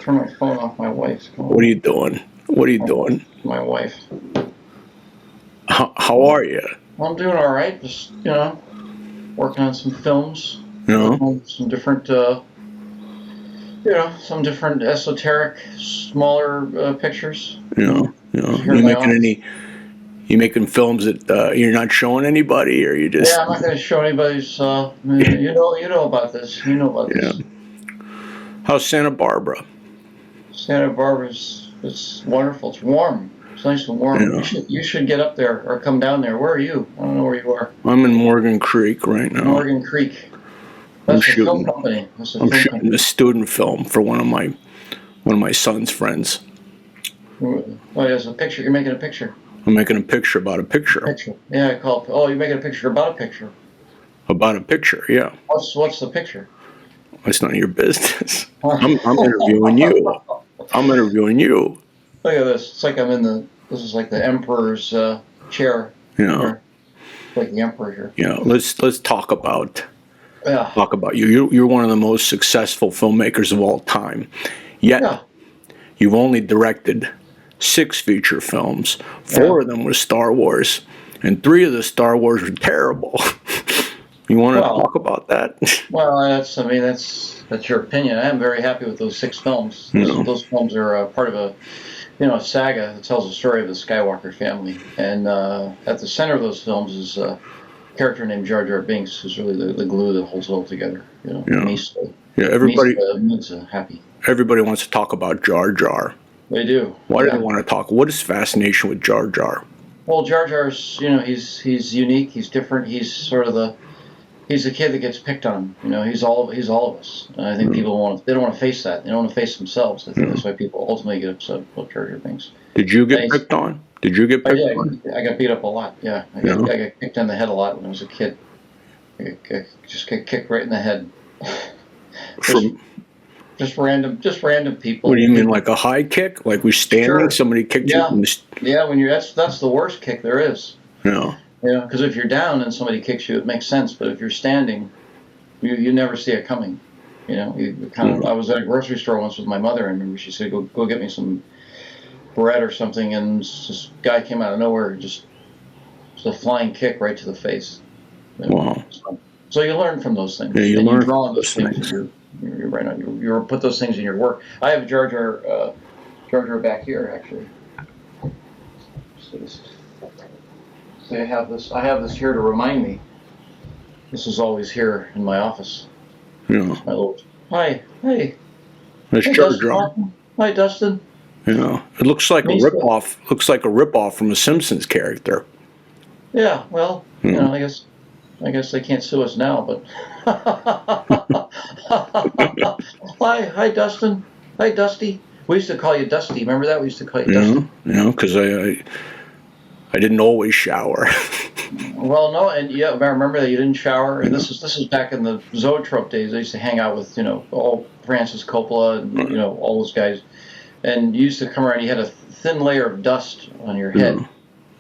Turn my phone off. My wife's calling. What are you doing? What are you doing? My wife. How are you? I'm doing all right. Just working on some films. You know, Some different, some different esoteric, smaller pictures. Here You in my making office. you making films that you're not showing anybody, or you just Yeah, I'm not going to show anybody's. You know about this. You know about yeah. this. How's Santa Barbara? Santa Barbara's. It's wonderful. It's warm. It's nice and warm. Yeah. You should get up there or come down there. Where are you? I don't know where you are. I'm in Morgan Creek right now. Morgan Creek. That's the film company. I'm shooting a student film for one of my son's friends. Oh, there's a picture. You're making a picture. I'm making a picture about a picture. Yeah, I call it. Oh, you're making a picture about a picture. About a picture, yeah. What's the picture? It's none of your business. I'm interviewing you. I'm interviewing you. Look at this. It's like this is like the emperor's chair. Yeah. Like the emperor here. Yeah. Let's talk about you. You're one of the most successful filmmakers of all time. Yet you've only directed 6 feature films. 4 of them were Star Wars, and 3 of the Star Wars were terrible. You want to talk about that? Well, that's your opinion. I am very happy with those 6 films. Those films are part of a saga that tells the story of the Skywalker family, and at the center of those films is a character named Jar Jar Binks, who's really the glue that holds it all together. Everybody makes happy. Everybody wants to talk about Jar Jar. They do. Why do they want to talk? What is fascination with Jar Jar? Well, Jar Jar's, he's unique. He's different. He's sort of he's the kid that gets picked on. He's all of us. And I think people don't want to face that. They don't want to face themselves. I think that's why people ultimately get upset about Jar Jar Binks. Did you get picked on? Did you get picked on? I got beat up a lot. Yeah, I got kicked on the head a lot when I was a kid. I just get kicked right in the head. Just random people. What do you mean, like a high kick? Like we're standing, sure. Somebody kicked you? Yeah, when that's the worst kick there is. Yeah. Yeah, because if you're down and somebody kicks you, it makes sense. But if you're standing, you never see it coming. I was at a grocery store once with my mother, and I remember she said, "Go get me some bread or something," and this guy came out of nowhere, just a flying kick right to the face. Wow. So you learn from those things. Yeah, you learn from those things. You're right on. You put those things in your work. I have Jar Jar back here actually. So I have this here to remind me. This is always here in my office. Yeah. Hi. That's Jar Jar. Hi, Dustin. Yeah. It looks like a ripoff. Looks like a ripoff from a Simpsons character. Yeah. Well, I guess they can't sue us now, but. Hi, Dustin. Hi, Dusty. We used to call you Dusty. Remember that? We used to call you Dusty. Yeah, because I didn't always shower. Well, no, and I remember that you didn't shower. And this is back in the Zoetrope days. I used to hang out with all Francis Coppola and all those guys, and you used to come around. You had a thin layer of dust on your head.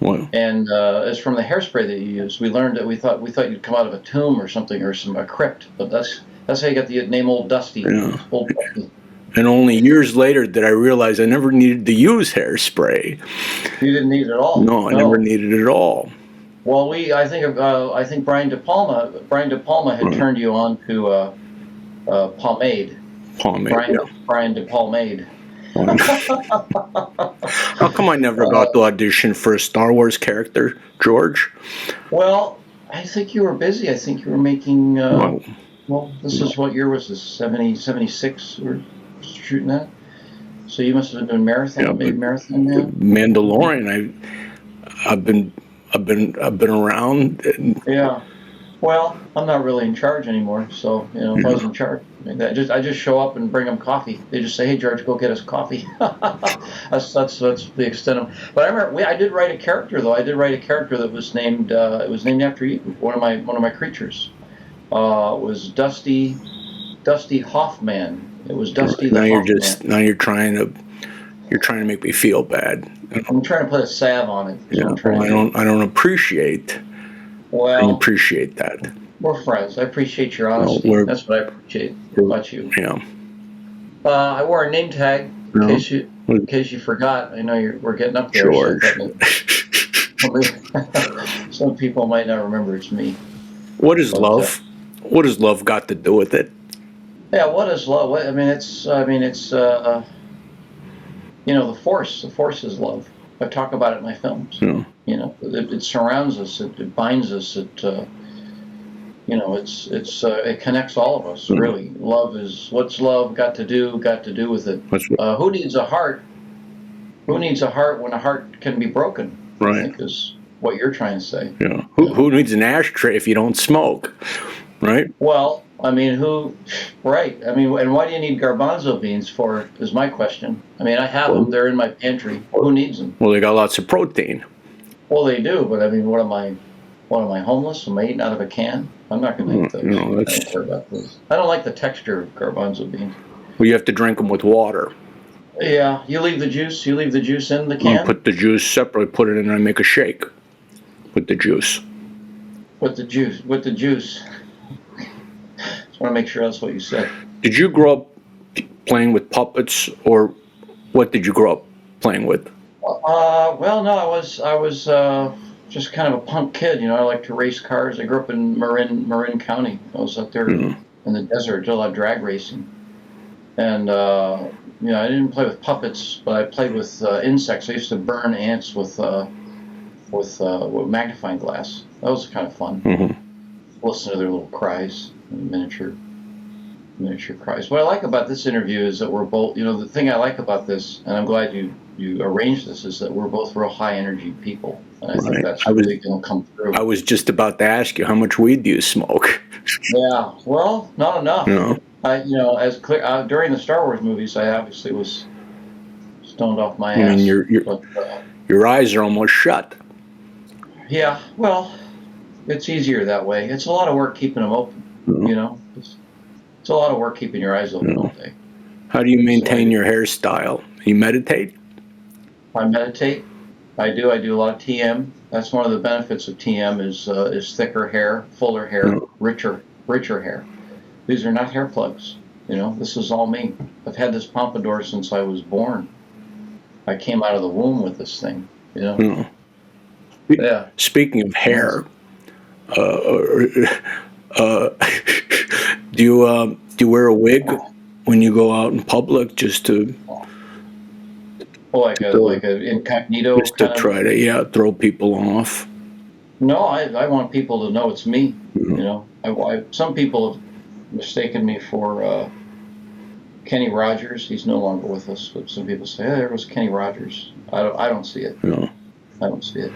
Wow. And it's from the hairspray that you used. We learned that we thought you'd come out of a tomb or something, or a crypt. But that's how you got the name Old Dusty. Yeah. Old Dusty. And only years later did I realize I never needed to use hairspray. You didn't need it at all. No, I never needed it at all. Well, I think Brian De Palma had turned you on to pomade. Brian De Palmade. How come I never got to audition for a Star Wars character, George? Well, I think you were busy. I think you were making. What year was this? 76 we're shooting that. So you must have been doing marathon. Yeah, maybe marathon now. Mandalorian. I've been around. Yeah. Well, I'm not really in charge anymore. So if I was in charge, I just show up and bring them coffee. They just say, "Hey, George, go get us coffee." that's the extent of. But I remember I did write a character though. I did write a character that was named. It was named after you. One of my creatures. Was Dusty Hoffman. It was Dusty the Hoffman. Now you're trying to make me feel bad. I'm trying to put a salve on it. Yeah, I don't appreciate. Well, I appreciate that. We're friends. I appreciate your honesty. That's what I appreciate about you. Yeah. I wore a name tag in No. case you forgot. I know we're getting up there. George. So some people might not remember it's me. What is love? What has love got to do with it? Yeah, what is love? It's the force. The force is love. I talk about it in my films. Yeah. It surrounds us. It binds us. It connects all of us. Really, love is what's love got to do with it. Who needs a heart? Who needs a heart when a heart can be broken? Right. I think is what you're trying to say. Yeah. Who needs an ashtray if you don't smoke? Right. Well, who? Right. And why do you need garbanzo beans for? Is my question. I have them. They're in my pantry. Who needs them? Well, they got lots of protein. Well, they do, but what am I? What am I, homeless? Am I eating out of a can? I'm not going to eat those. I don't care about those. I don't like the texture of garbanzo beans. Well, you have to drink them with water. Yeah, you leave the juice in the can? Put the juice separately, put it in, and I make a shake with the juice. With the juice. Just want to make sure that's what you said. Did you grow up playing with puppets, or what did you grow up playing with? Well, no, I was just kind of a punk kid. I like to race cars. I grew up in Marin County. I was up there in the desert, did a lot of drag racing. And, I didn't play with puppets, but I played with insects. I used to burn ants with magnifying glass. That was kind of fun. Listen to their little cries, miniature cries. What I like about this interview is that we're both, the thing I like about this, and I'm glad you arranged this, is that we're both real high energy people. And I think that's really going to come through. I was just about to ask you, how much weed do you smoke? Yeah, well, not enough. No. During the Star Wars movies, I obviously was stoned off my ass. Your eyes are almost shut. Yeah, well, it's easier that way. It's a lot of work keeping them open. It's a lot of work keeping your eyes open all day. How do you maintain your hairstyle? You meditate? I meditate. I do a lot of TM. That's one of the benefits of TM is thicker hair, fuller hair, richer hair. These are not hair plugs. This is all me. I've had this pompadour since I was born. I came out of the womb with this thing. Yeah. Speaking of hair, do you wear a wig when you go out in public just to? Like a incognito. Just to try to throw people off. No, I want people to know it's me. Some people have mistaken me for Kenny Rogers. He's no longer with us, but some people say, "Hey, there was Kenny Rogers." I don't see it. No. I don't see it.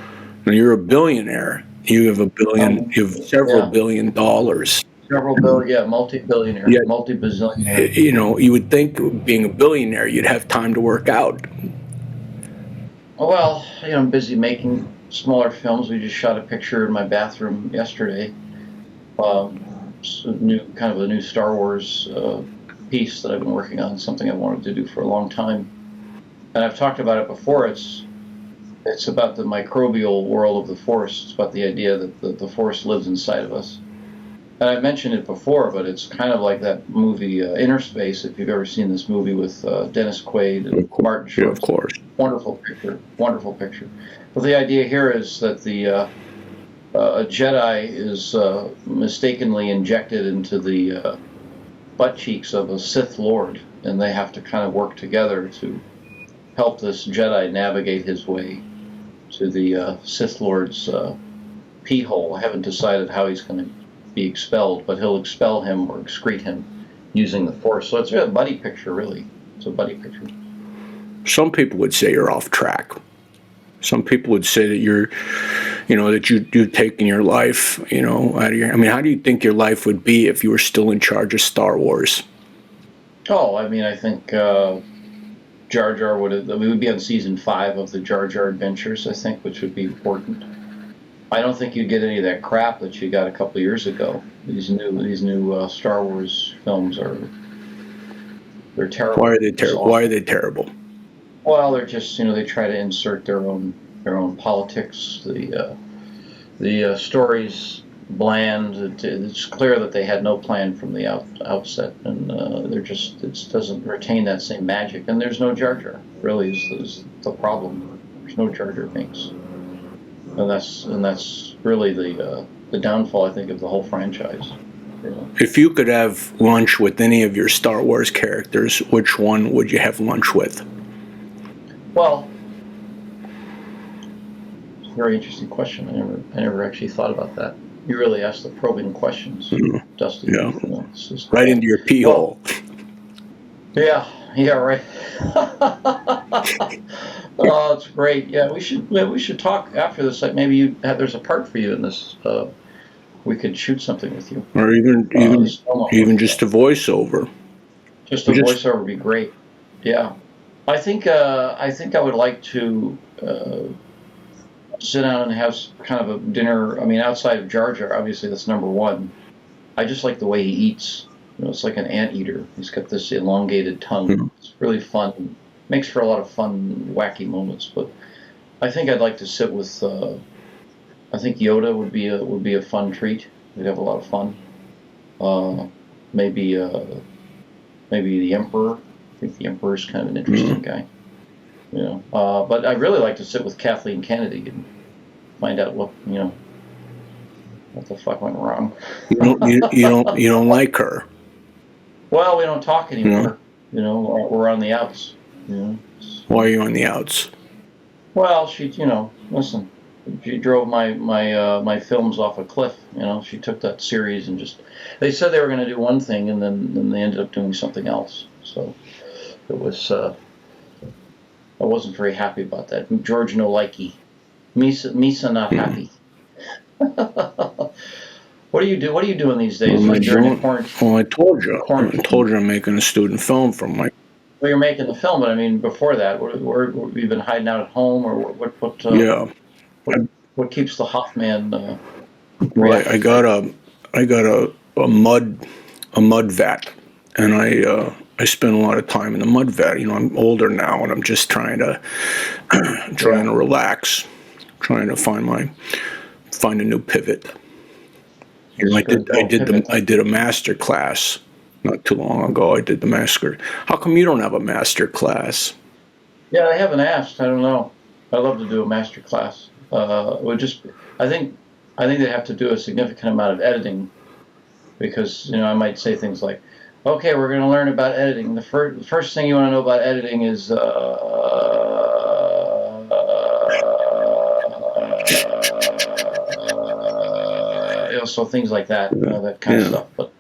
Now you're a billionaire. You have $1 billion. You have several $1 billion. Several billion, multi-billionaire, multi-bazillionaire. You would think being a billionaire, you'd have time to work out. Well, I'm busy making smaller films. We just shot a picture in my bathroom yesterday. A new Star Wars piece that I've been working on, something I wanted to do for a long time. And I've talked about it before. It's about the microbial world of the Force. It's about the idea that the Force lives inside of us. And I mentioned it before, but it's kind of like that movie Inner Space, if you've ever seen this movie with Dennis Quaid and Martin Short. Yeah, of course. Wonderful picture. But the idea here is that a Jedi is mistakenly injected into the butt cheeks of a Sith Lord, and they have to kind of work together to help this Jedi navigate his way to the Sith Lord's pee hole. I haven't decided how he's going to be expelled, but he'll expel him or excrete him using the Force. So it's a buddy picture, really. It's a buddy picture. Some people would say you're off track. Some people would say that you're taking your life, out of your. How do you think your life would be if you were still in charge of Star Wars? Oh, I think Jar Jar we would be on season 5 of the Jar Jar Adventures, I think, which would be important. I don't think you'd get any of that crap that you got a couple of years ago. These new Star Wars films they're terrible. Why are they terrible? Why are they terrible? Well, they're just they try to insert their own politics. The stories bland. It's clear that they had no plan from the outset, and it doesn't retain that same magic. And there's no Jar Jar. Really, is the problem. There's no Jar Jar Binks, and that's really the downfall, I think, of the whole franchise. You know? If you could have lunch with any of your Star Wars characters, which one would you have lunch with? Well, it's a very interesting question. I never actually thought about that. You really asked the probing questions, Dustin. Yeah. You know, Right into your pee hole. Yeah, right. Oh, it's great. Yeah, we should talk after this. Like maybe there's a part for you in this. We could shoot something with you, or even just a voiceover. Just a voiceover would be great. Yeah, I think I would like to sit down and have kind of a dinner. I mean, outside of Jar Jar, obviously that's number one. I just like the way he eats. You know, it's like an anteater. He's got this elongated tongue. It's really fun. Makes for a lot of fun, wacky moments. But I think I'd like to sit with. I think Yoda would be a fun treat. We'd have a lot of fun. Maybe the Emperor. I think the Emperor's kind of an interesting guy. You know, but I'd really like to sit with Kathleen Kennedy and find out what the fuck went wrong. You don't like her. Well, we don't talk anymore. You know, we're on the outs. You know. Why are you on the outs? Well, listen. She drove my films off a cliff. You know, she took that series and they said they were going to do one thing, and then they ended up doing something else. So it was. I wasn't very happy about that. George no likey. Misa not happy. What do you do? What are you doing these days? During the quarantine? Well, I told you I'm making a student film from my. Well, you're making the film, but I mean, before that, where you've been hiding out at home, or what? Yeah. What keeps the Hoffman? Right. I got a mud vat, and I spend a lot of time in the mud vat. You know, I'm older now, and I'm just trying to relax, trying to find a new pivot. You know, I did a master class not too long ago. I did the master. How come you don't have a master class? Yeah, I haven't asked. I don't know. I'd love to do a master class. I think they have to do a significant amount of editing, because I might say things like, okay, we're going to learn about editing. The first thing you want to know about editing is so things like that, that kind of stuff. But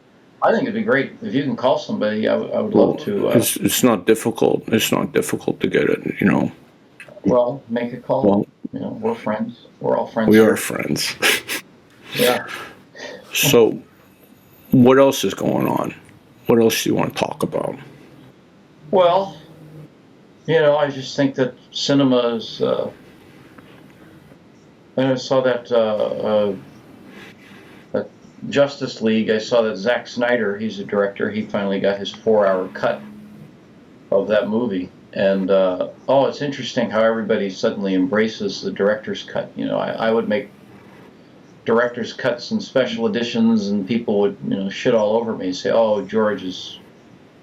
I think it'd be great if you can call somebody. I would love to. It's not difficult. It's not difficult to get it. You know. Well, make a call. Well, we're friends. We're all friends. We are friends. Yeah. So, what else is going on? What else do you want to talk about? Well, I just think that cinema is. I saw that Justice League. I saw that Zack Snyder, he's a director. He finally got his 4-hour cut of that movie. And it's interesting how everybody suddenly embraces the director's cut. I would make director's cuts and special editions, and people would shit all over me, say, "Oh,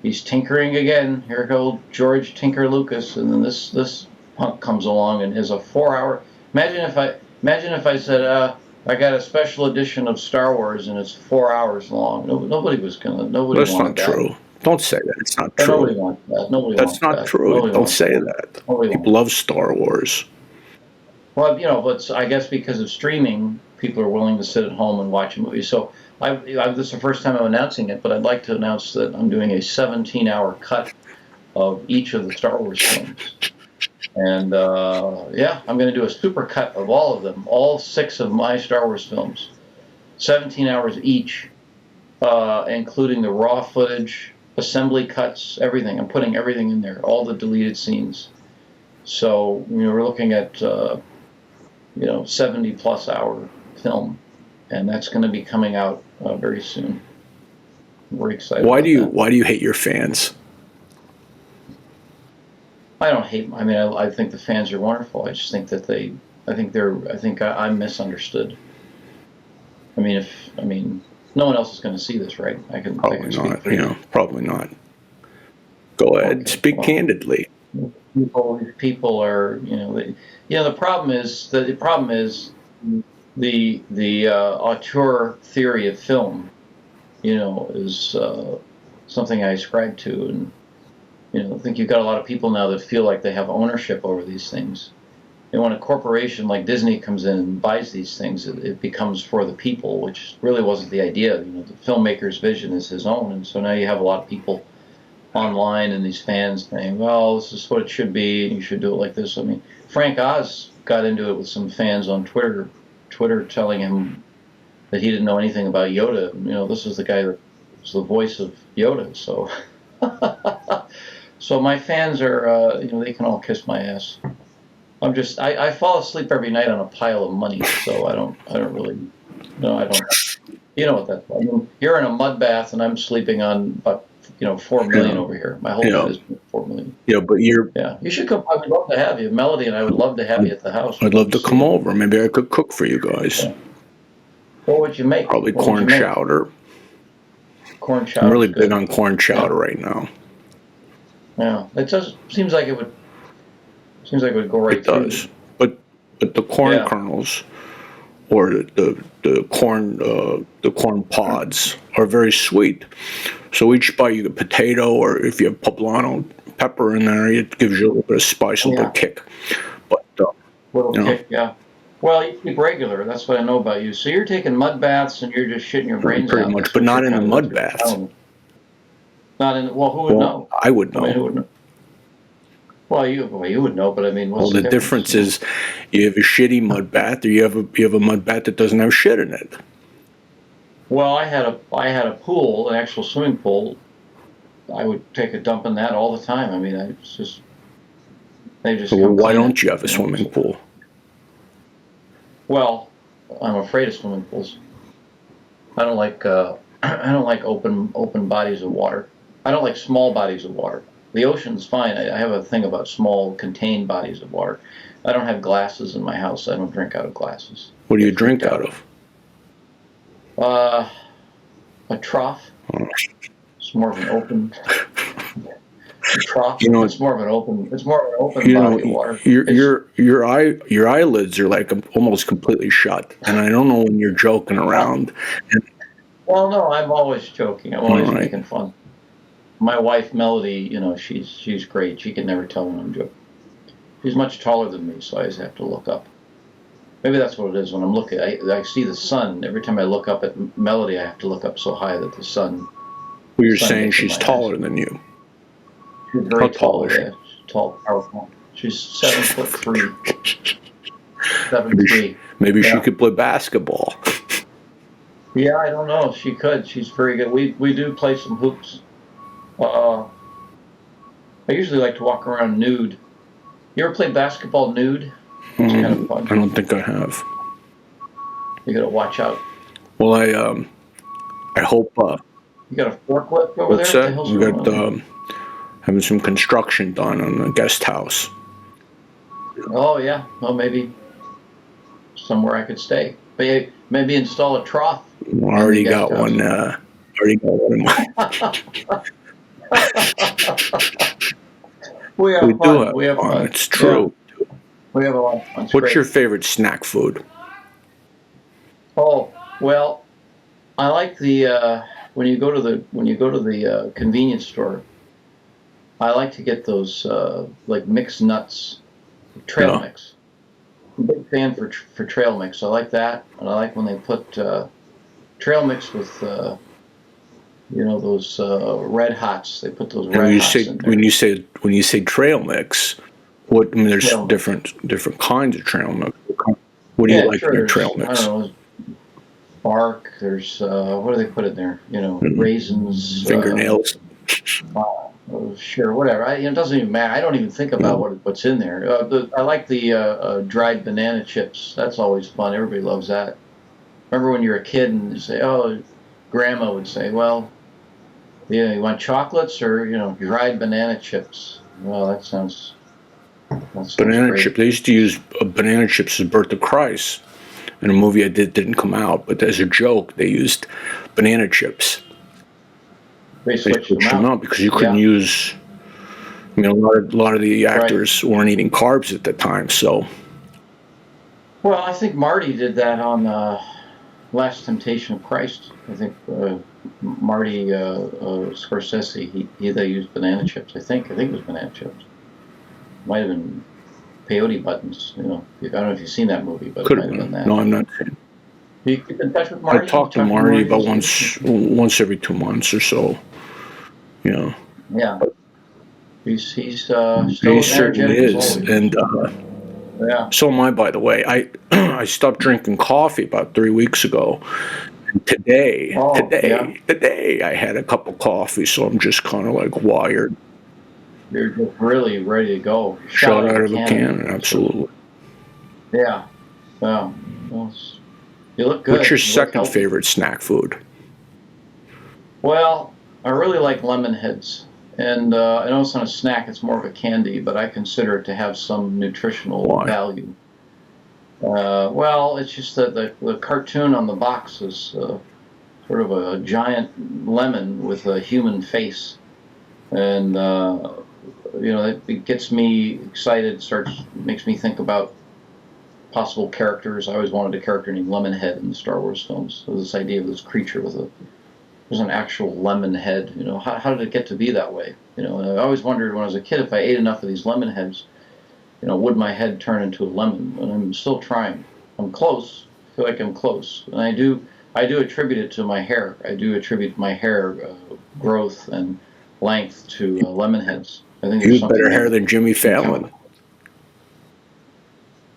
he's tinkering again. Here goes George Tinker Lucas." And then this punk comes along and is a 4-hour. Imagine if I said, I got a special edition of Star Wars and it's 4 hours long. Nobody was gonna. Nobody That's wanted not true. Don't say that. It's not true. Nobody wants that. That's not true. Don't say that. People love Star Wars. Well, but I guess because of streaming, people are willing to sit at home and watch a movie. So this is the first time I'm announcing it, but I'd like to announce that I'm doing a 17-hour cut of each of the Star Wars films. And I'm going to do a super cut of all of them, all 6 of my Star Wars films, 17 hours each, including the raw footage, assembly cuts, everything. I'm putting everything in there, all the deleted scenes. So we're looking at 70+ hour film, and that's going to be coming out very soon. I'm very excited. Why do you hate your fans? I don't hate. I mean, I think the fans are wonderful. I just think that I think I'm misunderstood. I mean, no one else is going to see this, right? I can Probably speak not. for you. Probably not. Go ahead. Okay. Speak Well, candidly. people are, the problem is the auteur theory of film, is something I ascribe to, and I think you've got a lot of people now that feel like they have ownership over these things. And when a corporation like Disney comes in and buys these things, it becomes for the people, which really wasn't the idea. The filmmaker's vision is his own, and so now you have a lot of people online and these fans saying, "Well, this is what it should be, and you should do it like this." I mean, Frank Oz got into it with some fans on Twitter telling him that he didn't know anything about Yoda. This is the guy that was the voice of Yoda, so. So my fans are, they can all kiss my ass. I fall asleep every night on a pile of money, so I don't really, no, I don't. You know what that's like. You're in a mud bath, and I'm sleeping on about, 4 million over here. My whole bed is 4 million. Yeah, but Yeah, you should come. I would love to have you, Melody, and I would love to have you at the house. I'd love to come over. Maybe I could cook for you guys. Yeah. What would you make? Probably corn chowder. Corn chowder. I'm really big on corn chowder right now. Yeah, it seems like it would. Seems like it would go right through. It does, but the corn kernels, or the corn pods are very sweet. So each bite you get potato, or if you have poblano pepper in there, it gives you a little bit of spice, a little kick. But kick, yeah. Well, you keep regular. That's what I know about you. So you're taking mud baths and you're just shitting your brains out. Pretty much, but not in the mud baths. Not in. Well, who would know? I would know. Who would know? Well, you would know, but I mean, what's the difference is you have a shitty mud bath, or you have a mud bath that doesn't have shit in it. Well, I had a pool, an actual swimming pool. I would take a dump in that all the time. I mean, they just. Well, why don't you have a swimming pool? Well, I'm afraid of swimming pools. I don't like open bodies of water. I don't like small bodies of water. The ocean's fine. I have a thing about small, contained bodies of water. I don't have glasses in my house. I don't drink out of glasses. What do you drink out of? A trough. It's more of an open trough. It's more of an open body of water. Your eyelids are like almost completely shut, and I don't know when you're joking around. Well, no, I'm always joking. I'm always making fun. My wife, Melody, she's great. She can never tell when I'm joking. She's much taller than me, so I just have to look up. Maybe that's what it is when I'm looking. I see the sun. Every time I look up at Melody, I have to look up so high that the sun... Well, you're saying she's taller than you. She's very tall. Yeah. She's tall, powerful. She's 7'3". 7'3". Maybe she could play basketball. Yeah, I don't know. She could. She's very good. We do play some hoops. I usually like to walk around nude. You ever play basketball nude? It's kind of fun. I don't think I have. You gotta watch out. Well, I hope. You got a forklift over what's there? What's that? We got having some construction done on the guest house. Oh yeah. Well, maybe somewhere I could stay. Maybe install a trough. Well, I already got one. Already got one in my. We have fun. We have fun. It's true. Yeah. We have a lot of fun. What's your favorite snack food? Oh, well, I like the when you go to the convenience store. I like to get those like mixed nuts, trail mix. I'm a big fan for trail mix. I like that, and I like when they put trail mix with those red hots. They put those red hots in there. When you say trail mix, there's different kinds of trail mix. What do you like in your trail mix? I don't know. Bark. There's what do they put in there? Raisins, fingernails. Sure, whatever. It doesn't even matter. I don't even think about what's in there. I like the dried banana chips. That's always fun. Everybody loves that. Remember when you were a kid and you say, "Oh," Grandma would say, "Well, you want chocolates or dried banana chips?" Well, that sounds banana great. chip. They used to use banana chips as birth of Christ. and a movie I did didn't come out. But as a joke, they used banana chips. They switched them them out. out because you couldn't use. I mean, a lot of the actors weren't eating carbs at the time, so. Well, I think Marty did that on Last Temptation of Christ. I think Marty Scorsese, they used banana chips. I think it was banana chips. Might have been peyote buttons. I don't know if you've seen that movie, but Could it might have been that. No, I'm not saying. You keep in touch with Marty? I talk to Marty about once every 2 months or so. Yeah. He's still he certainly is, and so am I. By the way, I stopped drinking coffee about 3 weeks ago. And today I had a cup of coffee, so I'm just kind of like wired. You're just really ready to go. Shot out of a cannon, absolutely. Yeah. Well, you look good. What's your second favorite snack food? Well, I really like Lemonheads. And I know it's not a snack, it's more of a candy, but I consider it to have some nutritional value. Well, it's just that the cartoon on the box is sort of a giant lemon with a human face. And, it gets me excited, makes me think about possible characters. I always wanted a character named Lemonhead in the Star Wars films. So this idea of this creature there's an actual lemon head. How did it get to be that way? And I always wondered when I was a kid if I ate enough of these lemon heads, would my head turn into a lemon? And I'm still trying. I'm close. I feel like I'm close. And I do attribute it to my hair. I do attribute my hair growth and length to lemon heads. I think you have better hair than Jimmy Fallon.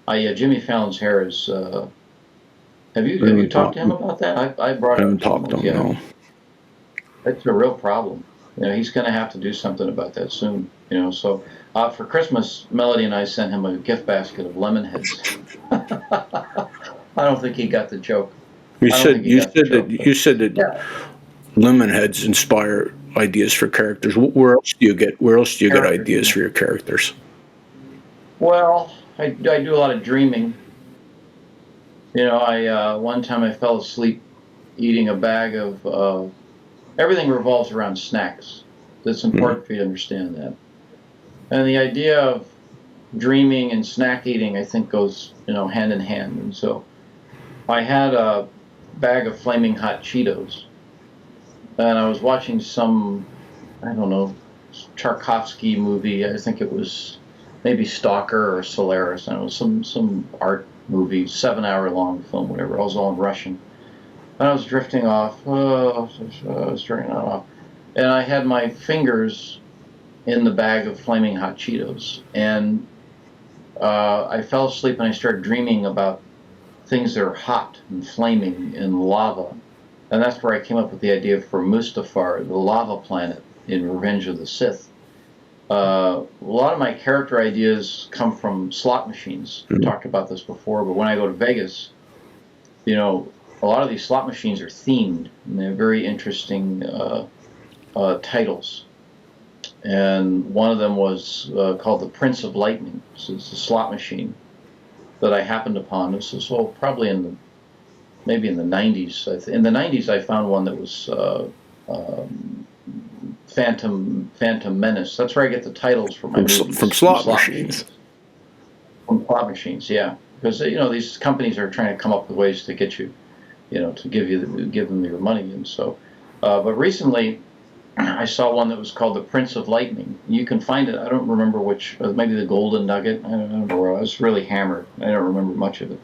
Yeah, Jimmy Fallon's hair is. Have you talked to him about that? I brought it up. I haven't talked to him. No. It's a real problem. He's going to have to do something about that soon. So for Christmas, Melody and I sent him a gift basket of Lemonheads. I don't think he got the joke. You said that Lemonheads inspire ideas for characters. Where else do you get ideas for your characters? Well, I do a lot of dreaming. One time I fell asleep eating a bag of. Everything revolves around snacks. It's important for you to understand that. And the idea of dreaming and snack eating, I think, goes, hand in hand. And so I had a bag of flaming hot Cheetos, and I was watching some, I don't know, Tarkovsky movie. I think it was maybe Stalker or Solaris. I don't know, some art movie, 7-hour long film, whatever. I was all in Russian. And I was drifting off. And I had my fingers in the bag of flaming hot Cheetos. And I fell asleep and I started dreaming about things that are hot and flaming and lava. And that's where I came up with the idea for Mustafar, the lava planet in Revenge of the Sith. A lot of my character ideas come from slot machines. We talked about this before, but when I go to Vegas, a lot of these slot machines are themed, and they have very interesting titles. And one of them was called the Prince of Lightning. So it's a slot machine that I happened upon. This is probably maybe in the 90s. In the 90s, I found one that was Phantom Menace. That's where I get the titles for my movies. From slot machines. From slot machines, yeah. Because these companies are trying to come up with ways to get you. To give them your money. And so, but recently I saw one that was called the Prince of Lightning. You can find it. I don't remember which, maybe the Golden Nugget. I don't know where. I was really hammered. I don't remember much of it.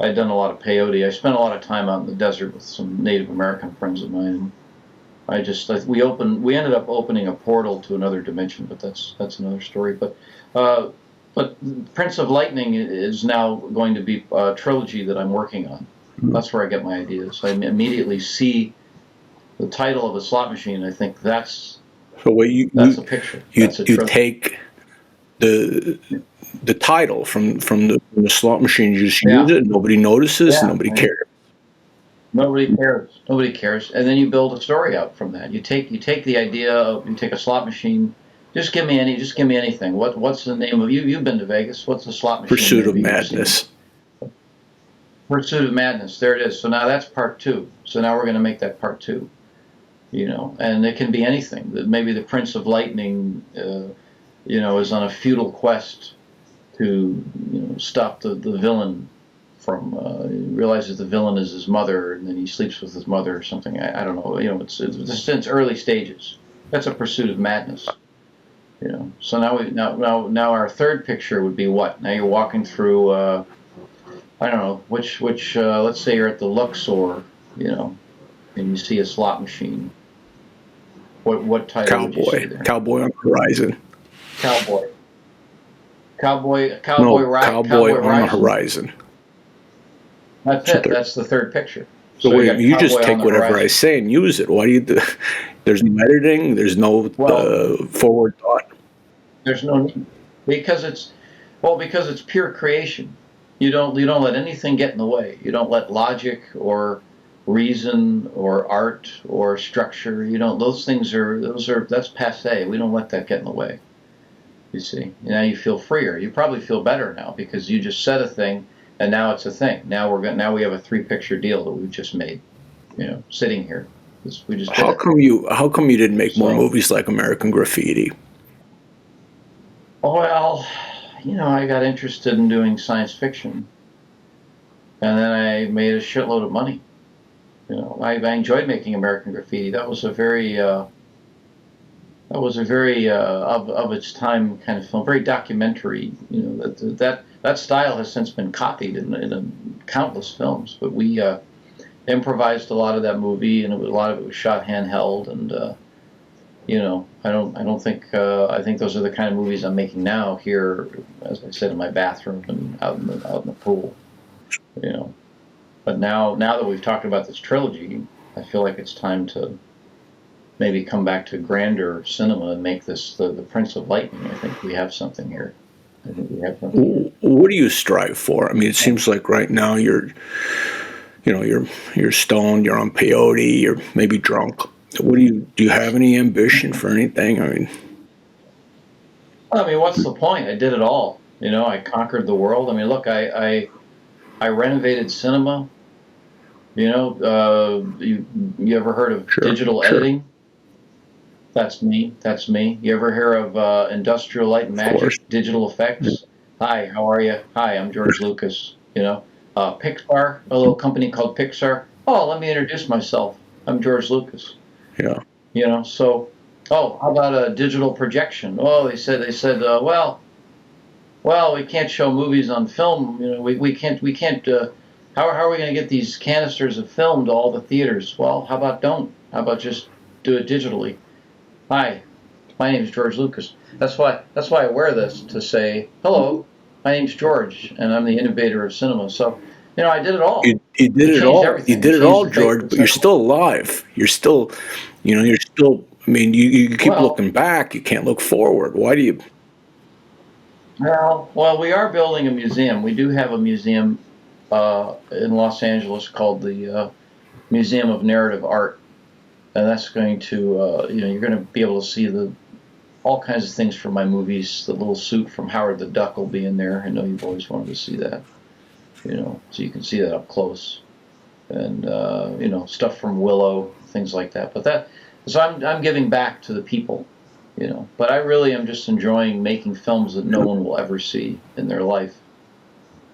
I'd done a lot of peyote. I spent a lot of time out in the desert with some Native American friends of mine. And we ended up opening a portal to another dimension, but that's another story. But Prince of Lightning is now going to be a trilogy that I'm working on. That's where I get my ideas. I immediately see the title of a slot machine. I think that's a picture. You take the title from the slot machine. You just use it. Nobody notices. Yeah. Nobody cares. Nobody cares. And then you build a story out from that. You take the idea of, you take a slot machine. Just give me anything. What's the name of You've been to Vegas. What's the slot machine? Pursuit of Madness. Pursuit of Madness. There it is. So now that's part two. So now we're going to make that part two. And it can be anything. Maybe the Prince of Lightning, is on a futile quest to stop the villain from realizes the villain is his mother, and then he sleeps with his mother or something. I don't know. It's early stages. That's a Pursuit of Madness. So now our third picture would be what? Now you're walking through. I don't know which. Let's say you're at the Luxor, and you see a slot machine. What title would you say there? Cowboy on the Horizon. Cowboy. Cowboy No, Cowboy on the Horizon. That's it. That's the third picture. So wait, you just take whatever I say and use it. Why do you do? There's no editing. There's no forward thought. There's no need because it's pure creation. You don't let anything get in the way. You don't let logic or reason or art or structure. Those things that's passé. We don't let that get in the way. You see, now you feel freer. You probably feel better now because you just said a thing, and now it's a thing. Now we have a 3-picture deal that we've just made. Sitting here, we just. How come you didn't make more movies like American Graffiti? Well, I got interested in doing science fiction, and then I made a shitload of money. I enjoyed making American Graffiti. That was a very of its time kind of film, very documentary. That style has since been copied in countless films. But we improvised a lot of that movie, and a lot of it was shot handheld. And I think those are the kind of movies I'm making now here, as I said, in my bathroom and out in the pool. But now that we've talked about this trilogy, I feel like it's time to maybe come back to grander cinema and make this the Prince of Lightning. I think we have something here. What do you strive for? I mean, it seems like right now you're stoned, you're on peyote, you're maybe drunk. Do you have any ambition for anything? I mean, what's the point? I did it all. I conquered the world. I mean, look, I renovated cinema. You ever heard of digital editing? That's me. You ever hear of Industrial Light and Magic, digital effects? Hi, how are you? Hi, I'm George Lucas. Pixar, a little company called Pixar. Oh, let me introduce myself. I'm George Lucas. Yeah. How about a digital projection? Oh, they said, well, we can't show movies on film. We can't. How are we going to get these canisters of film to all the theaters? Well, how about just do it digitally? Hi, my name is George Lucas. That's why I wear this, to say, hello, my name's George, and I'm the innovator of cinema. So, I did it all. You did it all. Everything. You did it all, George, but you're still alive. You're still, I mean, you keep looking back. You can't look forward. Why do you? Well, we are building a museum. We do have a museum in Los Angeles called the Museum of Narrative Art. And that's going to, you're going to be able to see all kinds of things from my movies. The little suit from Howard the Duck will be in there. I know you've always wanted to see that, so you can see that up close. And, stuff from Willow, things like that. So I'm giving back to the people, But I really am just enjoying making films that no one will ever see in their life.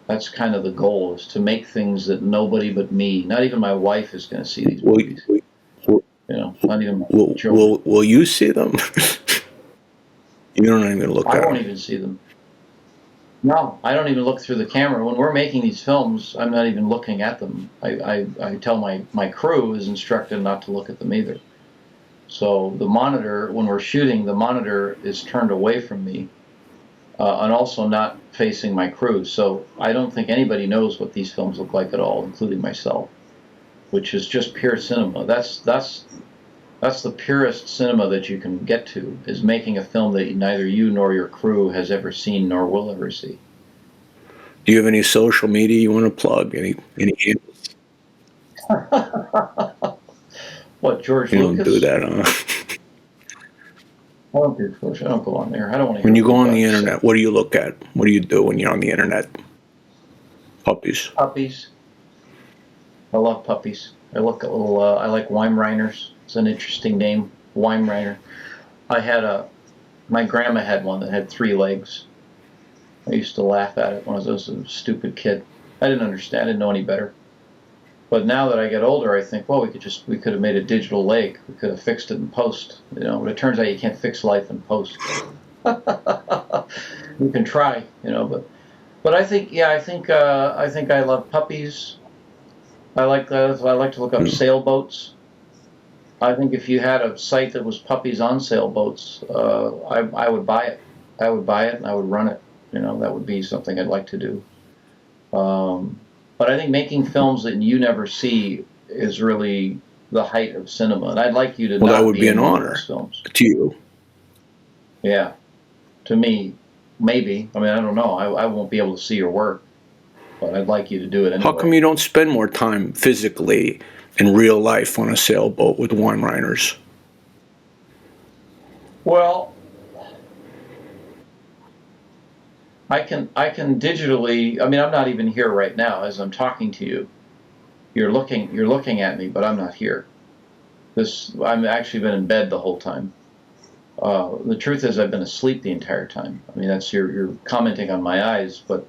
That's kind of the goal, is to make things that nobody but me, not even my wife, is going to see these movies. Not even my children. Will you see them? You don't even look at them. I won't even see them. No, I don't even look through the camera. When we're making these films, I'm not even looking at them. I tell my crew is instructed not to look at them either. So the monitor, when we're shooting, the monitor is turned away from me, and also not facing my crew. So I don't think anybody knows what these films look like at all, including myself, which is just pure cinema. That's the purest cinema that you can get to, is making a film that neither you nor your crew has ever seen nor will ever see. Do you have any social media you want to plug? Any handles? What, George You Lucas? don't do that, huh? I don't go on there. I don't want to. When you go on the internet, what do you look at? What do you do when you're on the internet? Puppies. Puppies. I love puppies. I look at little. I like Weimaraners. It's an interesting name, Weimaraner. I had my grandma had one that had 3 legs. I used to laugh at it when I was a stupid kid. I didn't understand. I didn't know any better. But now that I get older, I think, well, we could have made a digital leg. We could have fixed it in post. But it turns out you can't fix life in post. You can try, but I think, yeah, I think I love puppies. I like those. I like to look up sailboats. I think if you had a site that was puppies on sailboats, I would buy it. I would buy it and I would run it. That would be something I'd like to do. But I think making films that you never see is really the height of cinema, and I'd like you to Well, that not would be be in an one of honor those films. to you. Yeah, to me, maybe. I mean, I don't know. I won't be able to see your work, but I'd like you to do it anyway. How come you don't spend more time physically in real life on a sailboat with Weimaraners? Well, I can digitally. I mean, I'm not even here right now as I'm talking to you. You're looking at me, but I'm not here. I've actually been in bed the whole time. The truth is, I've been asleep the entire time. I mean, you're commenting on my eyes, but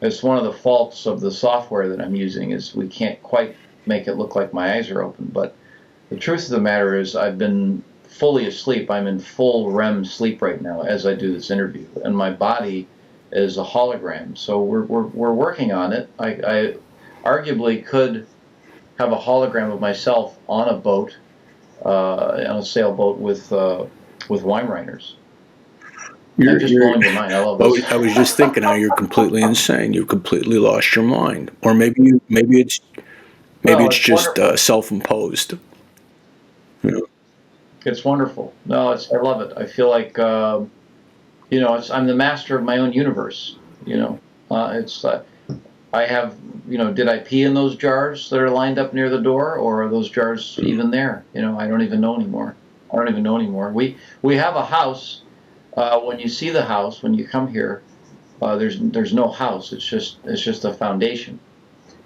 it's one of the faults of the software that I'm using is we can't quite make it look like my eyes are open. But the truth of the matter is, I've been fully asleep. I'm in full REM sleep right now as I do this interview, and my body is a hologram. So we're working on it. I arguably could have a hologram of myself on a boat, on a sailboat with Weimaraners. I'm just blowing your mind. I love this. I was just thinking how you're completely insane. You completely lost your mind, or maybe it's It's just wonderful. self-imposed. It's wonderful. No, I love it. I feel like I'm the master of my own universe. It's I have did I pee in those jars that are lined up near the door, or are those jars even there? I don't even know anymore. We have a house. When you see the house, when you come here, there's no house. It's just a foundation.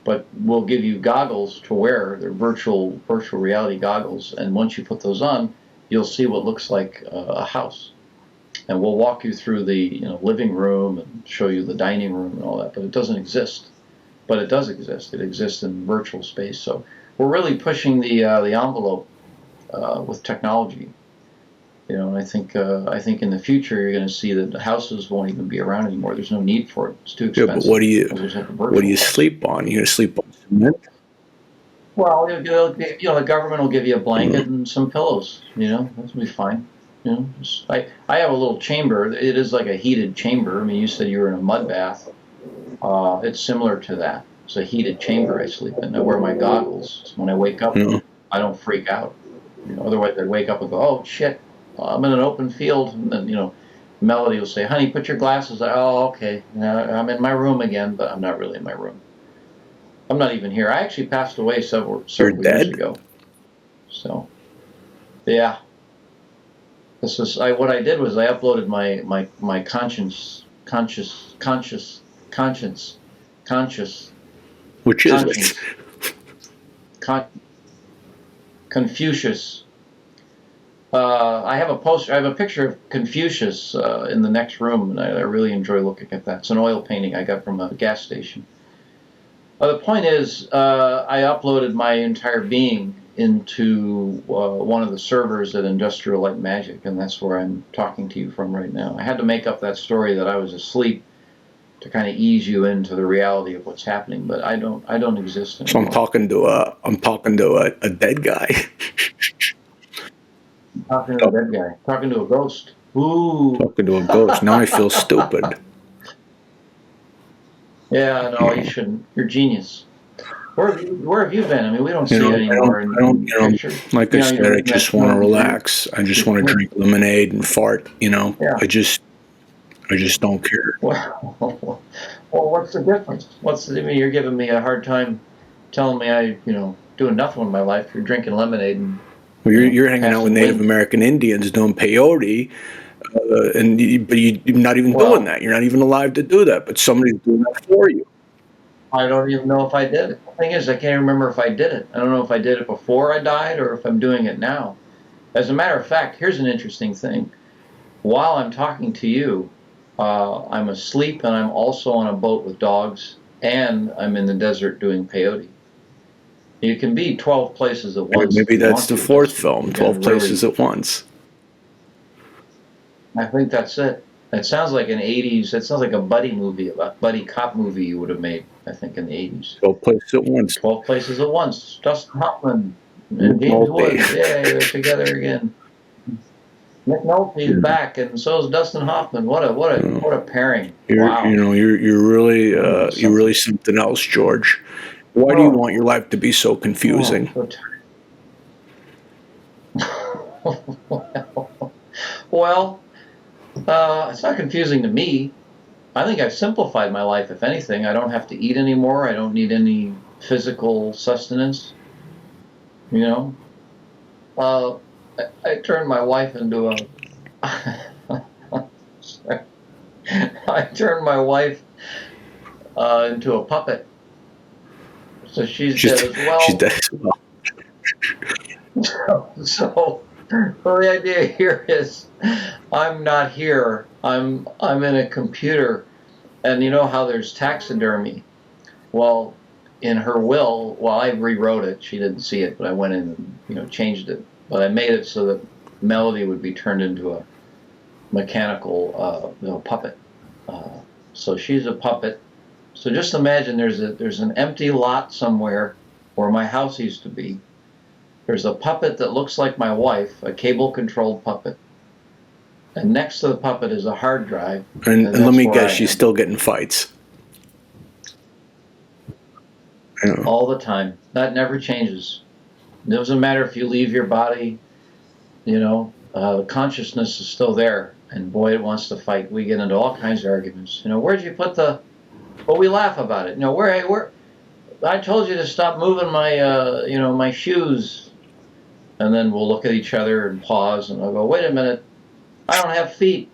But we'll give you goggles to wear. They're virtual reality goggles, and once you put those on, you'll see what looks like a house. And we'll walk you through the living room and show you the dining room and all that. But it doesn't exist. But it does exist. It exists in virtual space. So we're really pushing the envelope with technology. And I think in the future you're going to see that the houses won't even be around anymore. There's no need for it. It's too expensive. Yeah, but what do you sleep on? You're going to sleep on cement? Well, the government will give you a blanket and some pillows. That'll be fine. I have a little chamber. It is like a heated chamber. I mean, you said you were in a mud bath. It's similar to that. It's a heated chamber I sleep in. I wear my goggles. So when I wake up, I don't freak out. Otherwise I'd wake up and go, oh shit, I'm in an open field. And then, Melody will say, honey, put your glasses on. Oh, okay. I'm in my room again, but I'm not really in my room. I'm not even here. I actually passed away several years ago. So, yeah. What I did was I uploaded my conscience. Which is it? Confucius. I have a poster. I have a picture of Confucius in the next room, and I really enjoy looking at that. It's an oil painting I got from a gas station. The point is, I uploaded my entire being into one of the servers at Industrial Light Magic, and that's where I'm talking to you from right now. I had to make up that story that I was asleep to kind of ease you into the reality of what's happening, but I don't exist anymore. So I'm talking to a dead guy. Talking to a dead guy. Talking to a ghost. Ooh. Talking to a ghost. Now I feel stupid. Yeah, no, you shouldn't. You're genius. Where have you been? I mean, we don't see you anymore. Like I said, I just want to relax. I just want to drink lemonade and fart. Yeah. I just don't care. Well, what's the difference? You're giving me a hard time telling me doing nothing with my life. You're drinking lemonade and you're hanging out with Native American Indians doing peyote, but you're not even doing that. You're not even alive to do that, but somebody's doing that for you. I don't even know if I did it. The thing is, I can't remember if I did it. I don't know if I did it before I died or if I'm doing it now. As a matter of fact, here's an interesting thing. While I'm talking to you, I'm asleep and I'm also on a boat with dogs and I'm in the desert doing peyote. You can be 12 places at once if Maybe you that's want the to, fourth Dustin. film, You got 12 really, Places at Once. I think that's it. It sounds like an 80s, it sounds like a buddy movie, a buddy cop movie you would have made, I think, in the 80s. 12 Places at Once. 12 places at once. Dustin Hoffman and Nick James Nolte. Woods. Yay, they're together again. Nick Nolte's back, and so is Dustin Hoffman. What a pairing! Wow, You're really you're something. really something else, George. Why do you Oh, want your life to be so oh, confusing? so well, it's not confusing to me. I think I've simplified my life. If anything, I don't have to eat anymore. I don't need any physical sustenance. You know, uh, I turned my wife into a. I turned my wife into a puppet, so she's She's dead as she's well. dead as well. So the idea here is, I'm not here. I'm in a computer, and you know how there's taxidermy. Well, in her will, well, I rewrote it. She didn't see it, but I went in and changed it. But I made it so that Melody would be turned into a mechanical puppet. So she's a puppet. So just imagine there's an empty lot somewhere where my house used to be. There's a puppet that looks like my wife, a cable-controlled puppet. And next to the puppet is a hard drive. And let that's me where guess, I she's am. still getting fights. Yeah. All the time. That never changes. It doesn't matter if you leave your body, consciousness is still there. And boy, it wants to fight. We get into all kinds of arguments. Where'd you put well, we laugh about it. Where, I told you to stop moving my shoes. And then we'll look at each other and pause, and I'll go, wait a minute, I don't have feet.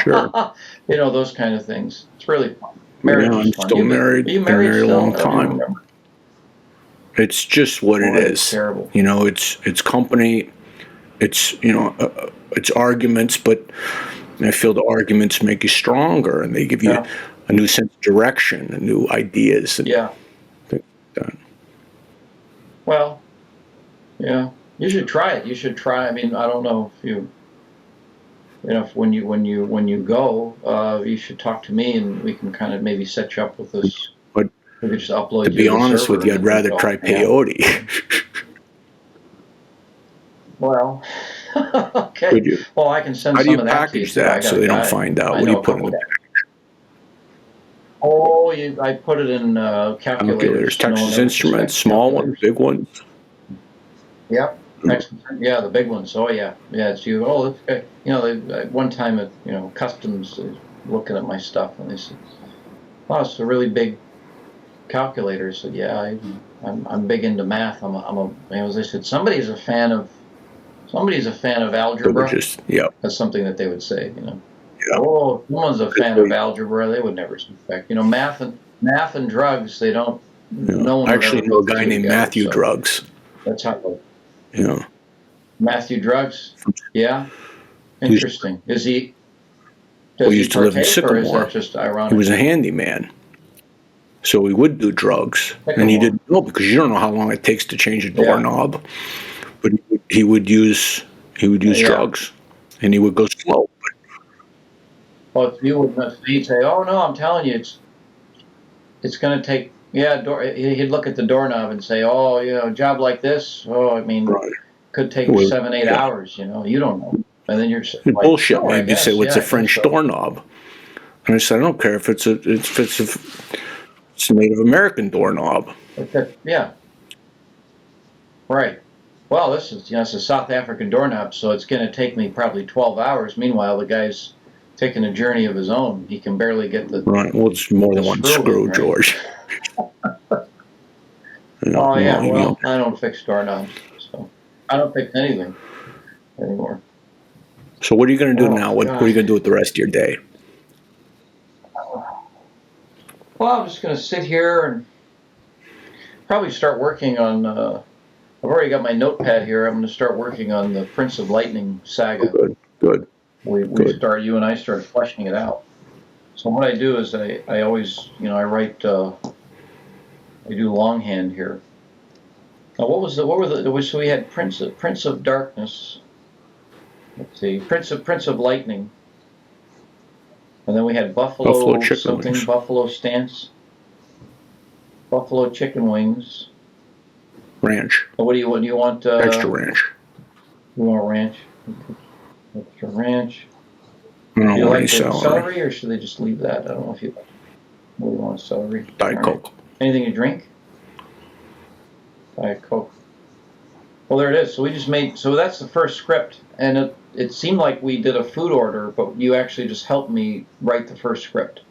Sure. Those kind of things. It's really fun. Yeah, Marriage is I'm fun. still married. Are you Been married married a still? long I don't even time. remember. It's just what it Boy, it's is. terrible. It's company. It's it's arguments, but I feel the arguments make you stronger, and they give you Yeah. a new sense of direction, and new ideas, and Yeah. things like that. Well, yeah. You should try it. You should try. I mean, I don't know if when you go, you should talk to me, and we can kind of maybe set you up with this. But We could just to upload you be to the honest server, with you, and I'd then we rather could all try hang out. peyote. Well, okay. Would you? Well, I can send How do some you of that to you package too. I that got so a they don't guy. find out? I What do know you a put in couple the guys. Oh, I put it in calculators? calculators. No one Texas ever Instruments, suspects small ones, calculators. big ones. Yep. Yeah, the big ones. Oh yeah, yeah. It's you. Oh, okay. One time at customs looking at my stuff, and they said, "Oh, it's a really big calculator." I said, "Yeah, I'm big into math. They said somebody's a fan of They would algebra." just, yeah, That's something that they would say. yeah. Oh, someone's a fan of algebra. They would never suspect. Math and drugs. They don't. Yeah. No one I would actually ever know a put the guy two named together. Matthew So Drugs. that's how. Yeah. Matthew Drugs. Yeah, He was, interesting. Does we he used to live in partake, or is that Sycamore. just He ironic? was a handyman. So he would do drugs. And he Sycamore. didn't know because you don't know how long it takes to change a Yeah, doorknob. But he would use yeah. drugs. And he would go slow. Well, if you would he'd say, "Oh no, I'm telling you, it's going to take." Yeah, he'd look at the doorknob and say, "Oh, a job like this. Oh, I mean, Right. could take Well, 7, 8 yeah. hours. You don't know." And then you're He'd like, bullshit "Sure, me. I He'd say, guess. "What's Yeah, a I guess French so." doorknob?" And I said, "I don't care if it's a Native American doorknob." Yeah, right. Well, it's a South African doorknob, so it's going to take me probably 12 hours. Meanwhile, the guy's taking a journey of his own. He can barely get Right. Well, it's more the than one screw in, screw, right? George. Oh yeah, Well, well, I don't fix doorknobs, so I don't fix anything anymore. so what are you going to do Oh now? What are you God. going to do with the rest of your day? Well, I'm just going to sit here and probably start working on. I've already got my notepad here. I'm going to start working on the Prince of Lightning saga. Good, good. You and I started fleshing it out. So what I do is I always, I write, I do longhand here. Now so we had Prince of Darkness. Let's see, Prince of Lightning. And then we had Buffalo something, wings. Buffalo Stance. Buffalo chicken wings. Ranch. What do you want? You want extra ranch? You want ranch? Extra ranch. I don't want any celery, or should they just leave that? I don't know if you. What do you want? Celery. Diet Coke. Anything you drink? Diet Coke. Well, there it is. So we just made. So that's the first script, and it seemed like we did a food order, but you actually just helped me write the first script.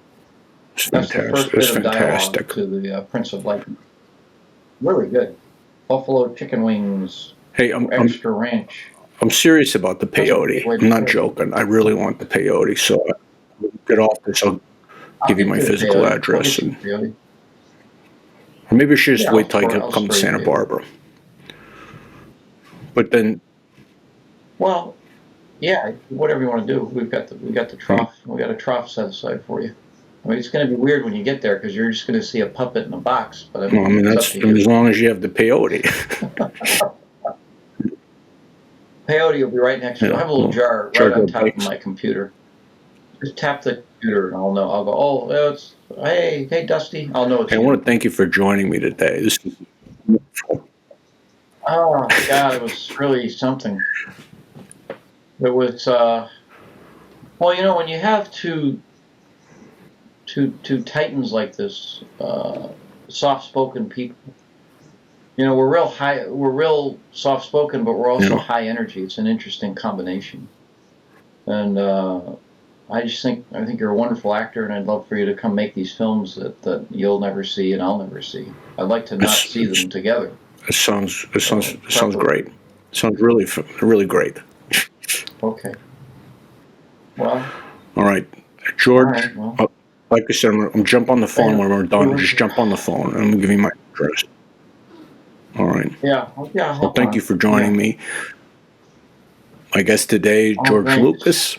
That's the first bit of dialogue to the Prince of Lightning. Really good. Buffalo chicken wings. Hey, extra ranch. I'm serious about the peyote. I'm not joking. I really want the peyote. So I'll get off this. I'll give you my physical address. Or maybe I should just wait till I come to Santa Barbara. But then. Well, yeah, whatever you want to do. We've got the trough. We got a trough set aside for you. I mean, it's going to be weird when you get there because you're just going to see a puppet in a box. But I mean that's as long as you have the peyote. Peyote will be right next to you. I have a little jar right on top of my computer. Just tap the computer and I'll know. I'll go, oh, it's hey, Dusty. I'll know it's you. I want to thank you for joining me today. This is wonderful. Oh God, it was really something. It was well, when you have two titans like this, soft-spoken people. We're real soft-spoken, but we're also high energy. It's an interesting combination. And I think you're a wonderful actor, and I'd love for you to come make these films that you'll never see and I'll never see. I'd like to not see them together. It sounds great. It sounds really great. Okay. Well. All right, George. All right, well. Like I said, I'm jump on the phone when we're done. Just jump on the phone, and I'm gonna give you my address. All right. Yeah. Well, thank you for joining me. My guest today, George Lucas.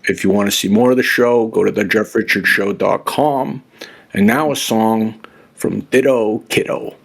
If you want to see more of the show, go to thejeffrichardshow.com. And now a song from Ditto Kiddo.